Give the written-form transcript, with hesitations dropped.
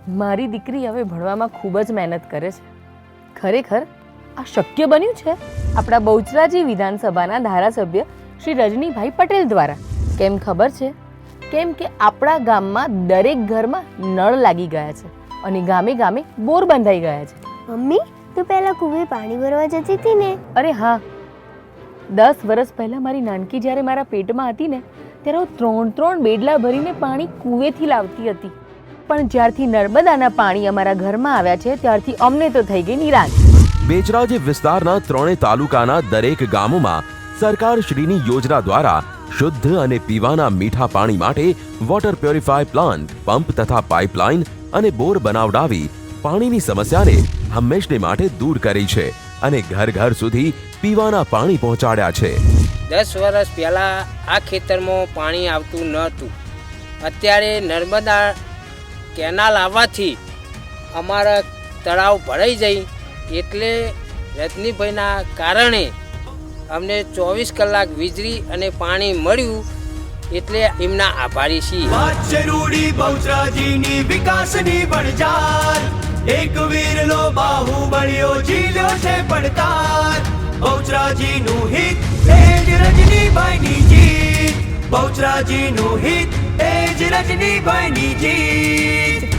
મારી દીકરી હવે ભણવામાં ખૂબ જ મહેનત કરે છે. ખરેખર આ શક્ય બન્યું છે આપણા બહુચરાજી વિધાનસભાના ધારાસભ્ય શ્રી રજનીભાઈ પટેલ દ્વારા. કેમ ખબર છે? કેમ કે આપણા ગામમાં દરેક ઘરમાં નળ લાગી ગયા છે અને ગામે ગામે બોર બંધાઈ ગયા છે. મમ્મી, તું પહેલા કુવે પાણી ભરવા જતી હતી ને? અરે હા, 10 વર્ષ પહેલા મારી નાનકી જ્યારે મારા પેટમાં હતી ને ત્યારે હું 3 બેડલા ભરીને પાણી કુવેથી લાવતી હતી. પણ જ્યારથી નર્મદાના પાણી અમારા ઘરમાં આવ્યા છે ત્યારથી અમને તો થઈ ગઈ નિરાશ. બેચરાજી વિસ્તારના 3 તાલુકાના દરેક ગામોમાં સરકારશ્રીની યોજના દ્વારા શુદ્ધ અને પીવાના મીઠા પાણી માટે વોટર પ્યોરિફાય પ્લાન્ટ, પંપ તથા પાઇપલાઇન અને બોર બનાવડાવી પાણીની સમસ્યાને હંમેશને માટે દૂર કરી છે અને ઘર ઘર સુધી પીવાના પાણી પહોંચાડ્યા છે. 10 વર્ષ પહેલાં આ ખેતરમાં પાણી આવતું નહોતું. અત્યારે નર્મદા કેનાલ આવવાથી અમારા તળાવ ભરાઈ જઈ એટલે રજનીભાઈના કારણે અમને 24 કલાક વીજળી અને પાણી મળ્યું એટલે એમના આભારી છીએ. રૂડી બહુચરાજીની વિકાસની બણજાર, એક વીરનો બાહુબળિયો ઝીલ્યો છે પડકાર. બહુચરાજીનું હિત એ જ રજનીભાઈની જીત. બહુચરાજીનું હિત એ જ રજનીભાઈની જીત.